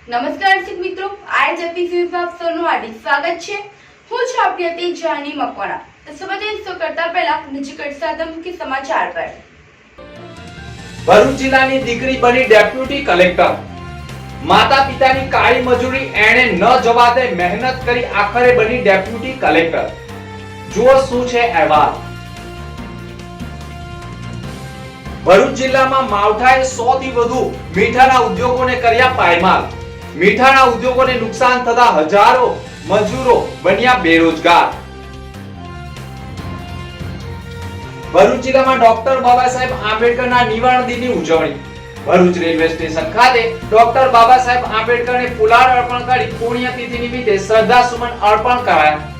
નમસ્કાર દર્શક મિત્રો, આજ એપીસી વિભાગ સૌનું હાર્દિક સ્વાગત છે। હું છું આપની અતિ જાની મકવાણા। તો સૌપ્રથમ શરૂ કરતા પહેલા નજીક સાદમ કે સમાચાર પર। ભરૂચ જિલ્લાની દીકરી બની ડેપ્યુટી કલેક્ટર। માતા પિતાની કાળી મજૂરી એણે ન જવા દે મહેનત કરી આખરે બની ડેપ્યુટી કલેક્ટર। જુઓ શું છે અહેવાલ। ભરૂચ જિલ્લામાં માવઠાએ 100 થી વધુ મીઠાના ઉદ્યોગોને કર્યા પાયમાલ। મીઠાના ઉદ્યોગોને નુકસાન થતા હજારો મજૂરો બન્યા બેરોજગાર। ભરૂચ જિલ્લામાં ડોક્ટર બાબા સાહેબ આંબેડકરના નિવારણ દિનની ઉજવણી। ભરૂચ રેલવે સ્ટેશન ખાતે ડોક્ટર બાબા સાહેબ આંબેડકરને ફુલાર અર્પણ કરી પુણ્યતિથિ નિમિત્તે શ્રદ્ધાસુમન અર્પણ કરાયા।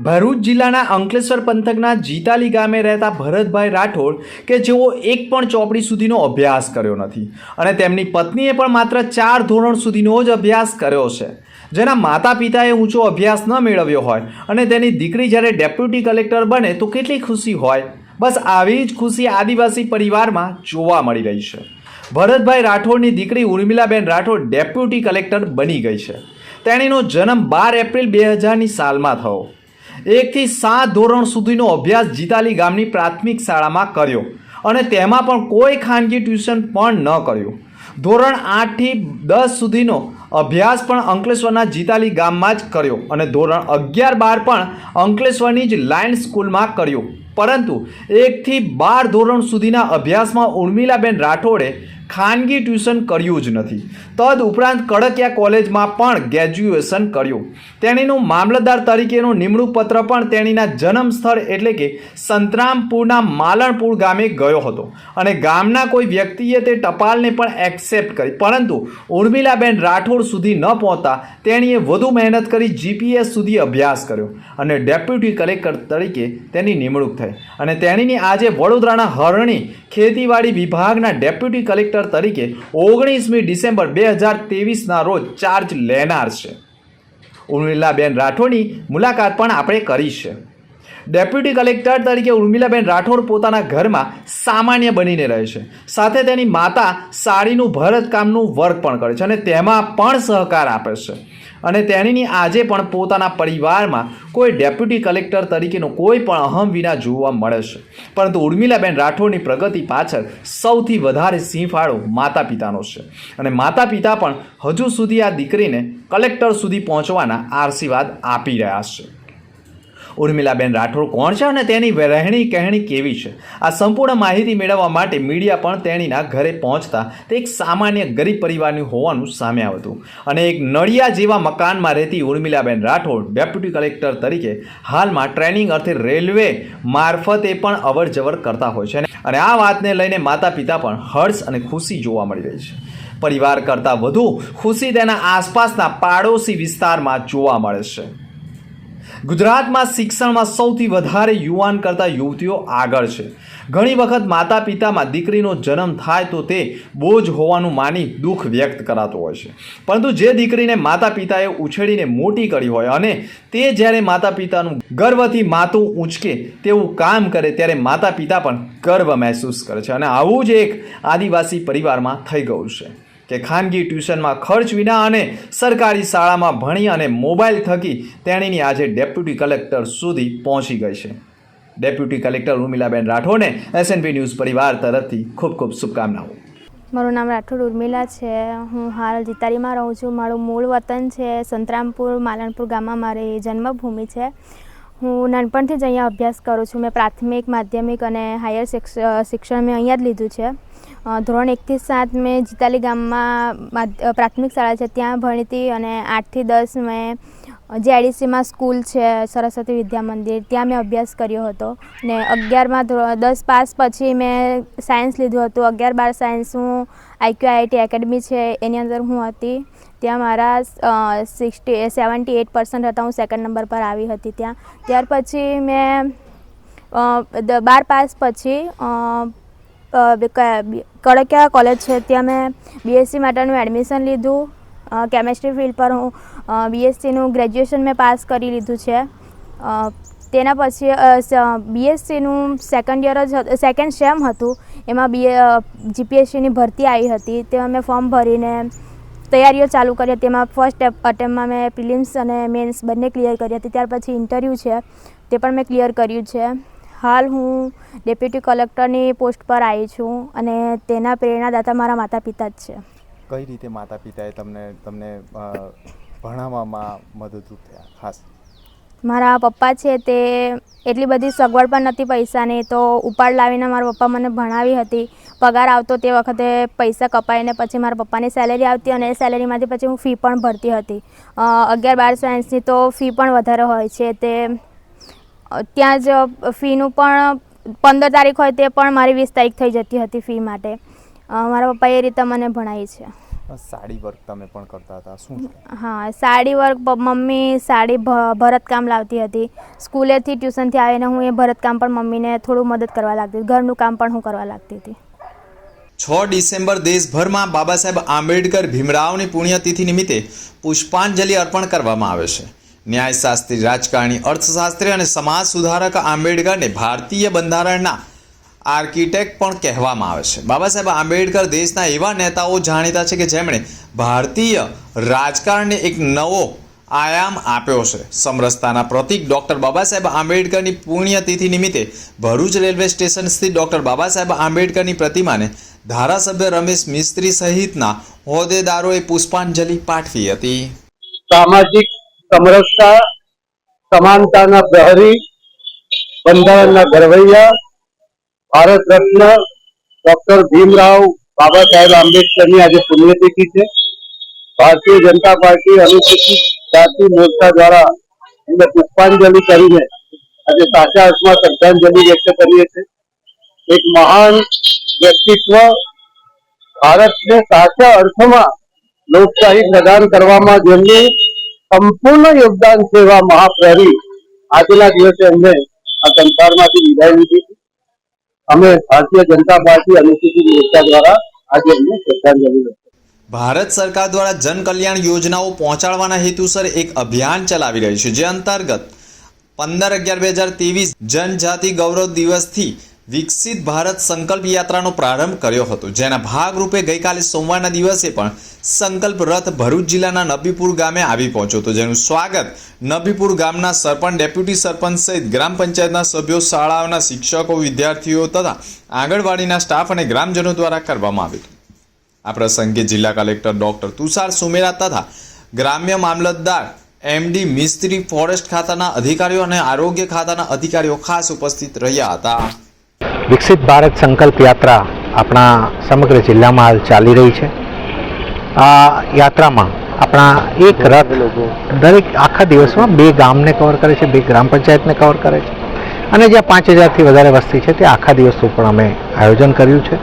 ભરૂચ જિલ્લાના અંકલેશ્વર પંથકના જીતાલી ગામે રહેતા ભરતભાઈ રાઠોડ કે જેઓ એક પણ ચોપડી સુધીનો અભ્યાસ કર્યો નથી અને તેમની પત્નીએ પણ માત્ર 4 ધોરણ સુધીનો જ અભ્યાસ કર્યો છે, જેના માતા પિતાએ ઊંચો અભ્યાસ ન મેળવ્યો હોય અને તેની દીકરી જ્યારે ડેપ્યુટી કલેક્ટર બને તો કેટલી ખુશી હોય। બસ આવી જ ખુશી આદિવાસી પરિવારમાં જોવા મળી રહી છે। ભરતભાઈ રાઠોડની દીકરી ઉર્મિલાબેન રાઠોડ ડેપ્યુટી કલેક્ટર બની ગઈ છે। તેણીનો જન્મ 12 એપ્રિલ 2000ની સાલમાં થયો। 1 થી 7 ધોરણ સુધીનો અભ્યાસ જીતાલી ગામની પ્રાથમિક શાળામાં કર્યો અને તેમાં પણ કોઈ ખાનગી ટ્યુશન પણ ન કર્યું। ધોરણ 8 થી 10 સુધીનો અભ્યાસ પણ અંકલેશ્વરના જીતાલી ગામમાં જ કર્યો અને ધોરણ 11-12 પણ અંકલેશ્વરની જ લાયન સ્કૂલમાં કર્યો। પરંતુ 1 થી 12 ધોરણ સુધીના અભ્યાસમાં ઉર્મિલાબેન રાઠોડે ખાનગી ટ્યુશન કર્યું જ નથી। તદ ઉપરાંત કડકિયા કોલેજમાં પણ ગ્રેજ્યુએશન કર્યું। તેણીનું મામલતદાર તરીકેનું નિમણૂક પત્ર પણ તેણીના જન્મ સ્થળ એટલે કે સંતરામપુરના માલણપુર ગામે ગયો હતો અને ગામના કોઈ વ્યક્તિએ તે ટપાલને પણ એક્સેપ્ટ કરી, પરંતુ ઉર્મિલાબેન રાઠોડ સુધી ન પહોંચતા તેણીએ વધુ મહેનત કરી જીપીએસ સુધી અભ્યાસ કર્યો અને ડેપ્યુટી કલેક્ટર તરીકે તેની નિમણૂક થઈ અને તેણીની આજે વડોદરાના હરણી ખેતીવાડી વિભાગના ડેપ્યુટી કલેક્ટર તરીકે 19મી ડિસેમ્બર 2023ના રોજ ચાર્જ લેનાર છે। ઉર્મિલાબેન રાઠોડની મુલાકાત પણ આપણે કરી છે। ડેપ્યુટી કલેક્ટર તરીકે ઉર્મિલાબેન રાઠોડ પોતાના ઘરમાં સામાન્ય બનીને રહે છે, સાથે તેની માતા સાડીનું ભરતકામનું વર્ક પણ કરે છે અને તેમાં પણ સહકાર આપે છે અને તેણીની આજે પણ પોતાના પરિવારમાં કોઈ ડેપ્યુટી કલેક્ટર તરીકેનો કોઈ પણ અહમ વિના જોવા મળે છે। પરંતુ ઉર્મિલાબેન રાઠોડની પ્રગતિ પાછળ સૌથી વધારે સિંહફાળો માતા પિતાનો છે અને માતા પિતા પણ હજુ સુધી આ દીકરીને કલેક્ટર સુધી પહોંચવાના આશીર્વાદ આપી રહ્યા છે। ઉર્મિલાબેન રાઠોડ કોણ છે અને તેની રહેણી કહેણી કેવી છે, આ સંપૂર્ણ માહિતી મેળવવા માટે મીડિયા પણ તેણીના ઘરે પહોંચતા તે એક સામાન્ય ગરીબ પરિવારની હોવાનું સામે આવ્યું અને એક નળિયા જેવા મકાનમાં રહેતી ઉર્મિલાબેન રાઠોડ ડેપ્યુટી કલેક્ટર તરીકે હાલમાં ટ્રેનિંગ અર્થે રેલવે મારફતે પણ અવરજવર કરતા હોય છે અને આ વાતને લઈને માતા પિતા પણ હર્ષ અને ખુશી જોવા મળી રહી છે। પરિવાર કરતાં વધુ ખુશી તેના આસપાસના પાડોશી વિસ્તારમાં જોવા મળે છે। ગુજરાતમાં શિક્ષણમાં સૌથી વધારે યુવાન કરતાં યુવતીઓ આગળ છે। ઘણી વખત માતા પિતામાં દીકરીનો જન્મ થાય તો તે બોજ હોવાનું માની દુઃખ વ્યક્ત કરાતું હોય છે, પરંતુ જે દીકરીને માતા પિતાએ ઉછેરીને મોટી કરી હોય અને તે જ્યારે માતા પિતાનું ગર્વથી માથું ઊંચકે તેવું કામ કરે ત્યારે માતા પિતા પણ ગર્વ મહેસૂસ કરે છે અને આવું જ એક આદિવાસી પરિવારમાં થઈ ગયું છે કે ખાનગી ટ્યુશનમાં ખર્ચ વિના અને સરકારી શાળામાં ભણી અને મોબાઈલ થકી તેણીની આજે ડેપ્યુટી કલેક્ટર સુધી પહોંચી ગઈ છે। ડેપ્યુટી કલેક્ટર ઉર્મિલાબેન રાઠોડને એસએનપી ન્યૂઝ પરિવાર તરફથી ખૂબ ખૂબ શુભકામનાઓ। મારું નામ રાઠોડ ઉર્મિલા છે। હું હાલ જીતાલીમાં રહું છું। મારું મૂળ વતન છે સંતરામપુર માલણપુર ગામમાં મારી જન્મભૂમિ છે। હું નાનપણથી જ અહીંયા અભ્યાસ કરું છું। મેં પ્રાથમિક, માધ્યમિક અને હાયર શિક્ષણ મેં અહીંયા જ લીધું છે। ધોરણ 1 થી 7 મેં જીતાલી ગામમાં પ્રાથમિક શાળા છે ત્યાં ભણી હતી અને 8 થી 10 મેં જેઆઈડીસીમાં સ્કૂલ છે સરસ્વતી વિદ્યા મંદિર, ત્યાં મેં અભ્યાસ કર્યો હતો ને 11માં 10 પાસ પછી મેં સાયન્સ લીધું હતું। 11-12 સાયન્સ હું IQIIT એકેડમી છે એની અંદર હું હતી, ત્યાં મારા 78% હતા। હું સેકન્ડ નંબર પર આવી હતી ત્યાં। ત્યાર પછી મેં 12 પાસ પછી કડકિયા કોલેજ છે ત્યાં મેં BSc માટેનું એડમિશન લીધું। કેમેસ્ટ્રી ફિલ્ડ પર હું BScનું ગ્રેજ્યુએશન મેં પાસ કરી લીધું છે। તેના પછી BScનું સેકન્ડ સેમ હતું, એમાં GPSCની ભરતી આવી હતી, તેમાં મેં ફોર્મ ભરીને તૈયારીઓ ચાલુ કરી હતી. તેમાં ફર્સ્ટ અટેમ્પમાં મેં પ્રિલિમ્સ અને મેન્સ બંને ક્લિયર કરી હતી. ત્યાર પછી ઇન્ટરવ્યૂ છે તે પણ મેં ક્લિયર કર્યું છે. હાલ હું ડેપ્યુટી કલેક્ટરની પોસ્ટ પર આવી છું અને તેના પ્રેરણાદાતા મારા માતા પિતા જ છે. કઈ રીતે માતા પિતાએ તમને ભણાવવામાં મદદરૂપ થયા? ખાસ મારા પપ્પા છે તે એટલી બધી સગવડ પણ નથી પૈસાની, તો ઉપાડ લાવીને મારા પપ્પા મને ભણાવી હતી. પગાર આવતો તે વખતે પૈસા કપાઈને પછી મારા પપ્પાની સેલેરી આવતી અને એ સેલેરીમાંથી પછી હું ફી પણ ભરતી હતી. 11-12 સાયન્સની તો ફી પણ વધારે હોય છે. તે ત્યાં જ ફીનું પણ 15 તારીખ હોય તે પણ મારી 20 તારીખ થઈ જતી હતી ફી માટે. મારા પપ્પાએ એ રીતે મને ભણાવી છે. સાડી વર્ક તમે પણ કરતા હતા, શું? હા, સાડી વર્ક મમ્મી સાડી ભરતકામ લાવતી હતી. સ્કૂલેથી ટ્યુશનથી આવીને હું એ ભરતકામ પણ મમ્મીને થોડું મદદ કરવા લાગતી. ઘરનું કામ પણ હું કરવા લાગતી હતી. 6 ડિસેમ્બર દેશભરમાં બાબા સાહેબ આંબેડકર ભીમરાવની પુણ્યતિથિ નિમિત્તે પુષ્પાંજલિ અર્પણ કરવામાં આવે છે. ન્યાયશાસ્ત્રી, રાજકારણી, અર્થશાસ્ત્રી અને સમાજ સુધારક આંબેડકરને ભારતીય બંધારણના આર્કિટેક્ટ પણ કહેવામાં આવે છે. બાબા સાહેબ આંબેડકર દેશના એવા નેતાઓ જાણીતા છે કે જેમણે ભારતીય રાજકારણને એક નવો આયામ આપ્યો છે. સમરસતાના પ્રતીક ડૉક્ટર બાબા સાહેબ આંબેડકરની પુણ્યતિથિ નિમિત્તે ભરૂચ રેલવે સ્ટેશન સ્થિત ડૉક્ટર બાબા સાહેબ આંબેડકરની પ્રતિમાને ધારાસભ્ય રમેશ મિસ્ત્રી સહિતના હોદ્દેદારોએ પુષ્પાંજલિ પાઠવી હતી. સામાજિક સમરસતા, સમાનતાના પ્રહરી, બંધારણના ઘડવૈયા, ભારત રત્ન ડોક્ટર ભીમરાવ બાબા સાહેબ આંબેડકરની આજે પુણ્યતિથિ છે. ભારતીય જનતા પાર્ટી અનુસૂચિત જાતિ મોરચા દ્વારા એમને પુષ્પાંજલિ કરીને આજે સાચા અર્થમાં શ્રદ્ધાંજલિ વ્યક્ત કરીએ છીએ. એક મહાન વ્યક્તિત્વ, ભારતને સાચા અર્થમાં લોકશાહી પ્રદાન કરવામાં જેમનું સંપૂર્ણ યોગદાન છે એવા મહાપ્રહરી આજના દિવસે એમને આ સંસારમાંથી વિદાય લીધી. અમે ભારતીય જનતા પાર્ટી અનુસૂચિત મોરચા દ્વારા આજે એમને શ્રદ્ધાંજલિ. ભારત સરકાર દ્વારા જન કલ્યાણ યોજનાઓ પહોંચાડવાના હેતુસર એક અભિયાન ચલાવી રહી છે, જે અંતર્ગત 15/11/2023 જનજાતિ ગૌરવ દિવસથી વિકસિત ભારત સંકલ્પ યાત્રાનો પ્રારંભ કર્યો હતો. જેના ભાગરૂપે ગઈકાલે સોમવારના દિવસે પણ સંકલ્પ રથ ભરૂચ જિલ્લાના નબીપુર ગામે આવી પહોંચ્યો હતો, જેનું સ્વાગત નબીપુર ગામના સરપંચ, ડેપ્યુટી સરપંચ સહિત ગ્રામ પંચાયતના સભ્યો, શાળાઓના શિક્ષકો, વિદ્યાર્થીઓ તથા આંગણવાડીના સ્ટાફ અને ગ્રામજનો દ્વારા કરવામાં આવ્યું હતું. આ પ્રસંગે જિલ્લા કલેક્ટર ડોક્ટર તુષાર સુમેરા તથા ગ્રામ્ય મામલતદાર એમડી મિસ્ત્રી, ફોરેસ્ટ ખાતાના અધિકારીઓ અને આરોગ્ય ખાતાના અધિકારીઓ ખાસ ઉપસ્થિત રહ્યા હતા. વિકસિત ભારત સંકલ્પ યાત્રા આપણા સમગ્ર જિલ્લામાં હાલ ચાલી રહી છે. આ યાત્રામાં આપણા એક રથ દરેક આખા દિવસમાં 2 ગામને કવર કરે છે, 2 ગ્રામ પંચાયતને કવર કરે છે અને જ્યાં 5000થી વધારે વસ્તી છે તે આખા દિવસનું પણ અમે આયોજન કર્યું છે.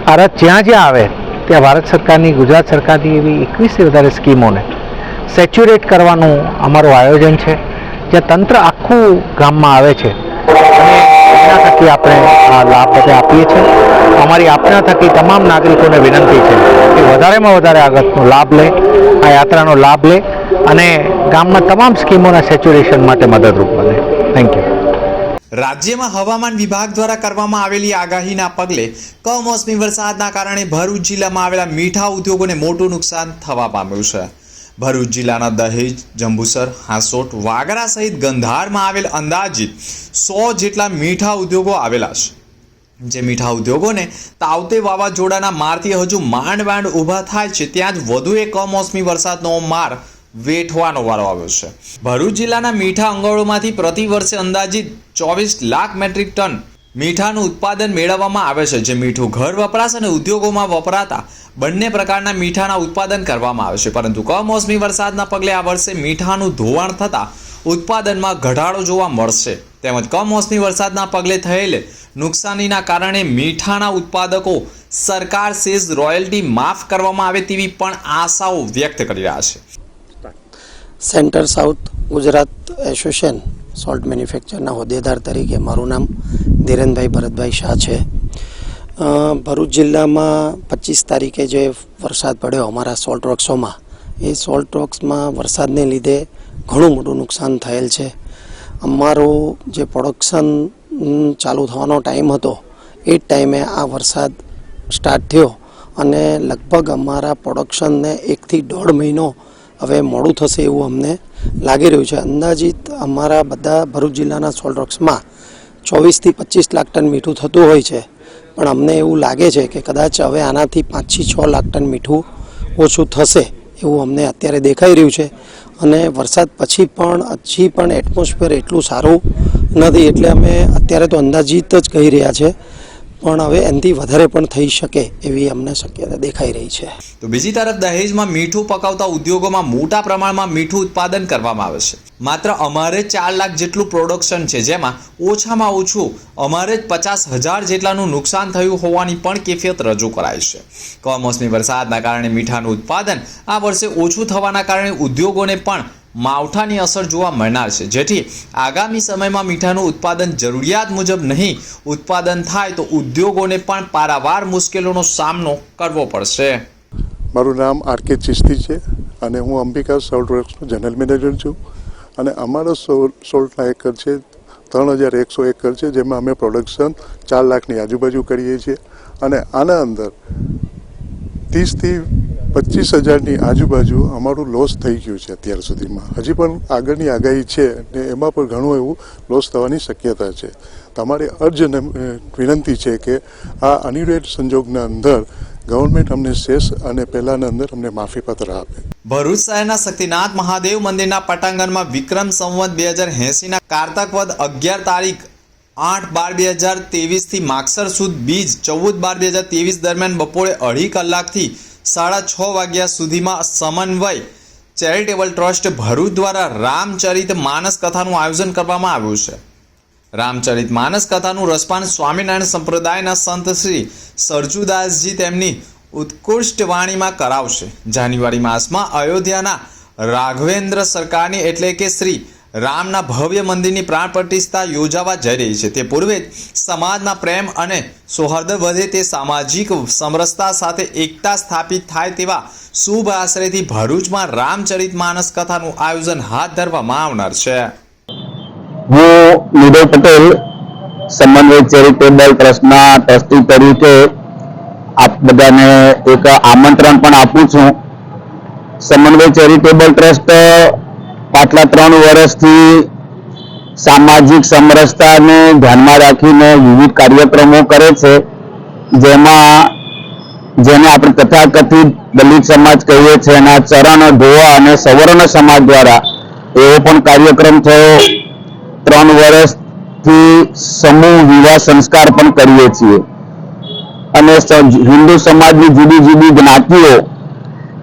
આ રથ જ્યાં જ્યાં આવે ત્યાં ભારત સરકારની, ગુજરાત સરકારની એવી 21થી વધારે સ્કીમોને સેચ્યુરેટ કરવાનું અમારું આયોજન છે, જ્યાં તંત્ર આખું ગામમાં આવે છે અને એના થકી આપણે આ લાભ બધે આપીએ છીએ. અમારી આપના થકી તમામ નાગરિકોને વિનંતી છે કે વધારેમાં વધારે આગળનો લાભ લે, આ યાત્રાનો લાભ લે અને ગામમાં તમામ સ્કીમોના સેચ્યુરેશન માટે મદદરૂપ બને. Thank you. રાજ્યમાં હવામાન વિભાગ દ્વારા કરવામાં આવેલી આગાહીના પગલે કમોસમી વરસાદના કારણે ભરૂચ જિલ્લામાં આવેલા મીઠા ઉદ્યોગોને મોટું નુકસાન થવા પામ્યું છે. ભરૂચ જિલ્લાના દહેજ, જંબુસર, હાંસોટ, વાગરા સહિત ગંધારમાં આવેલ અંદાજિત 100 જેટલા મીઠા ઉદ્યોગો આવેલા છે. જે મીઠા ઉદ્યોગોને તાવતે વાવાઝોડાના મારથી હજુ માંડ ઊભા થાય છે, ત્યાં જ વધુ એક કમોસમી વરસાદનો માર વેઠવાનો વારો આવ્યો છે. ભરૂચ જિલ્લાના મીઠા અંગળોમાંથી પ્રતિ વર્ષે અંદાજિત 24 લાખ મેટ્રિક ટન મીઠાનું ઉત્પાદન મેળવવામાં આવે છે, જે મીઠું ઘર વપરાશ અને ઉદ્યોગોમાં વપરાતા બંને પ્રકારના મીઠાના ઉત્પાદન કરવામાં આવે છે. પરંતુ કમોસમી વરસાદના પગલે આ વર્ષે મીઠાનું ધોવાણ થતાં ઉત્પાદનમાં ઘટાડો જોવા મળશે. તેમજ કમોસમી વરસાદના પગલે થયેલ નુકસાનીના કારણે મીઠાના ઉત્પાદકો સરકાર સેઝ રોયલ્ટી માફ કરવામાં આવે તેવી પણ આશાઓ વ્યક્ત કરી રહ્યા છે. Centre south Gujarat association salt મેન્યુફેક્ચરના હોદ્દેદાર તરીકે મારું નામ ધીરેનભાઈ ભરતભાઈ શાહ છે. ભરૂચ જિલ્લામાં 25 તારીખે જે વરસાદ પડ્યો અમારા સોલ્ટ વર્ક્સોમાં, એ સોલ્ટ વર્ક્સમાં વરસાદને લીધે ઘણું મોટું નુકસાન થયેલ છે. અમારું જે પ્રોડક્શન ચાલુ થવાનો ટાઈમ હતો એ જ ટાઈમે આ વરસાદ સ્ટાર્ટ થયો અને લગભગ અમારા પ્રોડક્શનને 1 થી 1.5 મહિનો હવે મોડું થશે એવું અમને લાગી રહ્યું છે. અંદાજિત અમારા બધા ભરૂચ જિલ્લાના સોલ્ટ વર્ક્સમાં 24 થી 25 લાખ ટન મીઠું થતું હોય છે, પણ અમને એવું લાગે છે કે કદાચ હવે આનાથી 5 થી 6 લાખ ટન મીઠું ઓછું થશે એવું અમને અત્યારે દેખાઈ રહ્યું છે. અને વરસાદ પછી પણ હજી પણ એટમોસ્ફિયર એટલું સારું નથી, એટલે અમે અત્યારે તો અંદાજિત જ કહી રહ્યા છે, પણ હવે એનાથી વધારે પણ થઈ શકે એવી અમને શક્યતા દેખાઈ રહી છે. તો બીજી તરફ દહેજમાં મીઠું પકાવતા ઉદ્યોગોમાં મોટા પ્રમાણમાં મીઠું ઉત્પાદન કરવામાં આવે છે. માત્ર અમારે 4 લાખ જેટલું પ્રોડક્શન છે, જેમાં ઓછામાં ઓછું અમારે જ 50,000 જેટલાનું નુકસાન થયું હોવાની પણ કેફિયત રજૂ કરાઈ છે. કમોસમી વરસાદના કારણે મીઠાનું ઉત્પાદન આ વર્ષે ઓછું થવાના કારણે ઉદ્યોગોને પણ માવઠાની અસર જોવા મળનાર છે, જેથી આગામી સમયમાં મીઠાનું ઉત્પાદન જરૂરિયાત મુજબ નહીં ઉત્પાદન થાય તો ઉદ્યોગોને પણ પારાવાર મુશ્કેલીઓનો સામનો કરવો પડશે. મારું નામ આર.કે. ચિસ્તી છે અને હું અંબિકા સોલ્ટ વર્ક્સનો જનરલ મેનેજર છું. અને અમારો સોલ્ટના એકર છે 3,100 એકર છે, જેમાં અમે પ્રોડક્શન 4 લાખની આજુબાજુ કરીએ છીએ. અને આના અંદર 30 થી 25,000ની આજુબાજુ અમારું લોસ થઈ ગયું છે અત્યાર સુધીમાં. હજી પણ આગળની આગાહી છે અને એમાં પણ ઘણું એવું લોસ થવાની શક્યતા છે. તમારી અર્જન્ટ વિનંતી છે કે આ અનિવાર્ય સંજોગના અંદર ગવર્મેન્ટ અમને શેષ અને પહેલાના અંદર અમને માફીપત્ર આપે. ભરૂચ શહેરના શક્તિનાથ મહાદેવ મંદિરના પટાંગણમાં વિક્રમ સંવત 2080ના કારતક વદ 11 તારીખ 8/12/2023 થી માગસર સુદ બીજ 14/12/2023 દરમિયાન બપોરે 2.5 કલાકથી 6:30 વાગ્યા સુધીમાં સમન્વય ચેરિટેબલ ટ્રસ્ટ ભરૂચ દ્વારા રામચરિત માનસ કથાનું આયોજન કરવામાં આવ્યું છે. રામચરિત માનસ કથાનું રસપાન સ્વામિનારાયણ સંપ્રદાયના સંત શ્રી સરજુદાસજી તેમની ઉત્કૃષ્ટ વાણીમાં કરાવશે. જાન્યુઆરી માસમાં અયોધ્યાના રાઘવેન્દ્ર સરકારની એટલે કે શ્રી રામના ભવ્ય મંદિરની પ્રાણ પ્રતિષ્ઠા યોજાવા જઈ રહી છે. તે પૂર્વે જ સમાજના પ્રેમ અને સૌહાર્દ વધે તે સામાજિક સમરસતા સાથે એકતા સ્થાપિત થાય તેવા શુભ આશયથી ભરૂચમાં રામચરિત માનસ કથાનું આયોજન હાથ ધરવામાં આવનાર છે. હું નિડર પટેલ સમન્વય ચેરિટેબલ ટ્રસ્ટના ટ્રસ્ટી તરીકે આપ બધાને એક આમંત્રણ પણ આપું છું. સમન્વય ચેરિટેબલ ટ્રસ્ટ પાછલા 3 વર્ષથી સામાજિક સમરસતાને ધ્યાનમાં રાખીને વિવિધ કાર્યક્રમો કરે છે, જેને આપણે તથાકથિત દલિત સમાજ કહીએ છીએ એના ચરણ ધોવા અને સવર્ણ સમાજ દ્વારા એવો પણ કાર્યક્રમ થયો. 3 વર્ષથી સમૂહ વિવાહ સંસ્કાર પણ કરીએ છીએ અને હિન્દુ સમાજની જુદી જુદી જ્ઞાતિઓ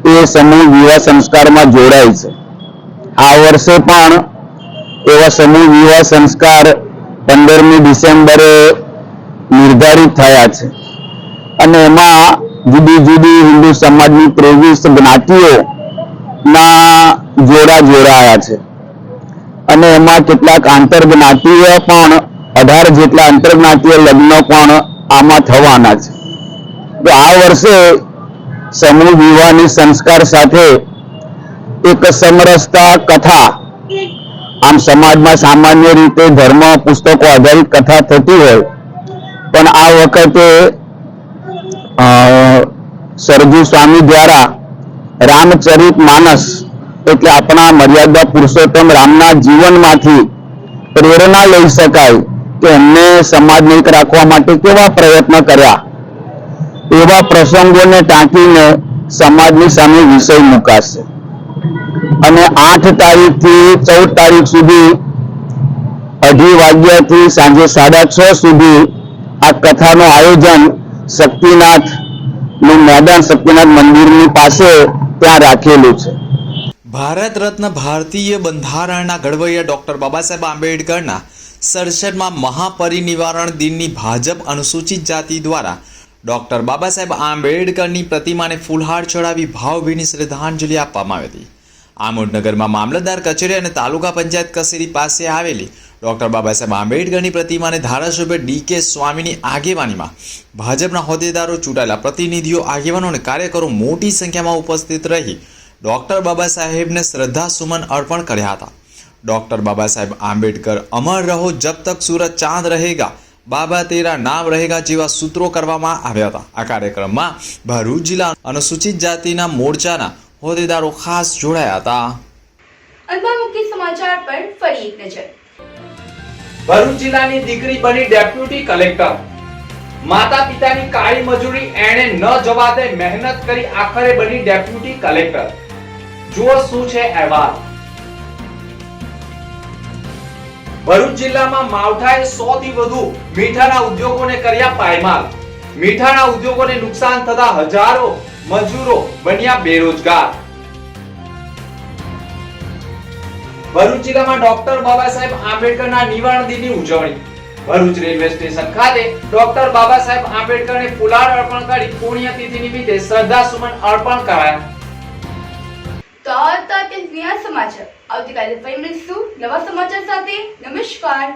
એ સમૂહ વિવાહ સંસ્કારમાં જોડાય છે. આ વર્ષે પણ એવા સમૂહ વિવાહ સંસ્કાર 15મી ડિસેમ્બરે નિર્ધારિત થયા છે અને એમાં જુદી જુદી હિન્દુ સમાજની 23 જ્ઞાતિઓના જોડા જોડાયા છે અને એમાં કેટલાક આંતરજ્ઞાતિય પણ 18 જેટલા આંતરજ્ઞાતિય લગ્ન પણ આમાં થવાના છે. તો આ વર્ષે સમૂહ વિવાહની સંસ્કાર સાથે એક સમરસતા કથા, આમ સમાજમાં સામાન્ય રીતે ધર્મ પુસ્તકો આધારિત કથા થતી હોય, પણ આ વખતે સરજુ સ્વામી દ્વારા રામચરિત માનસ એટલે આપણા મર્યાદા પુરુષોત્તમ રામના જીવનમાંથી પ્રેરણા લઈ શકાય કે એમને સમાજને એક રાખવા માટે કેવા પ્રયત્ન કર્યા, એવા પ્રસંગોને ટાંકીને સમાજની સામે વિષય મુકાશે. અને 8 તારીખથી 14 તારીખ સુધી 2:30 વાગ્યાથી સાંજે 6:30 સુધી આ કથાનું આયોજન શક્તિનાથનું મેદાન શક્તિનાથ મંદિરની પાસે ત્યાં રાખેલું છે. ભારત રત્ન ભારતીય બંધારણના ઘડવૈયા ડોક્ટર બાબા સાહેબ આંબેડકરના 67માં મહાપરિનિર્વાણ દિનની ભાજપ અનુસૂચિત જાતિ દ્વારા ડોક્ટર બાબા સાહેબ આંબેડકરની પ્રતિમાને ફૂલહાર ચડાવી ભાવભીની શ્રદ્ધાંજલિ આપવામાં આવી હતી. આમોદનગરમાં મામલતદાર કચેરી અને તાલુકા પંચાયત કચેરી પાસે આવેલી ડોક્ટર બાબા સાહેબ આંબેડકરની પ્રતિમાને ધારાસભ્ય ડી.કે. સ્વામીની આગેવાનીમાં ભાજપના હોદ્દેદારો, ચૂંટાયેલા પ્રતિનિધિઓ, આગેવાનો અને કાર્યકરો મોટી સંખ્યામાં ઉપસ્થિત રહી ડોક્ટર બાબા સાહેબને શ્રદ્ધા સુમન અર્પણ કર્યા હતા. ડોક્ટર બાબા સાહેબ આંબેડકર અમર રહો, જબ તક સૂરજ ચાંદ રહેગા, બાબા તેરા નામ રહેગા જેવા સૂત્રો કરવામાં આવ્યા હતા. આ કાર્યક્રમમાં ભરૂચ જિલ્લા અનુસૂચિત જાતિના મોરચાના હોદ્દેદારો ખાસ જોડાયા હતા. અંતમાં મુખ્ય સમાચાર પર ફરી એક નજર. ભરૂચ જિલ્લાની દીકરી બની ડેપ્યુટી કલેક્ટર. માતા પિતાની કાળી મજૂરી એણે ન જવા દે મહેનત કરી આખરે બની ડેપ્યુટી કલેક્ટર. જુઓ શું છે અહેવાલ. ભરૂચ જિલ્લામાં માવઠાએ 100 થી વધુ મીઠાના ઉદ્યોગોને કર્યા પાયમાલ. મીઠાના ઉદ્યોગોને નુકસાન થતા હજારો મજૂરો બન્યા બેરોજગાર. ભરૂચ જિલ્લામાં ડોક્ટર બાબા સાહેબ આંબેડકરના નિવારણ દિનની ઉજવણી. ભરૂચ રેલવે સ્ટેશન ખાતે ડોક્ટર બાબા સાહેબ આંબેડકરને ફુલાર અર્પણ કરી પુણ્યતિથિ નિમિત્તે શ્રદ્ધાસુમન અર્પણ કરાયા. તો આ હતા તે સમાચાર. આવતીકાલે ફરી મળીશું નવા સમાચાર સાથે. નમસ્કાર.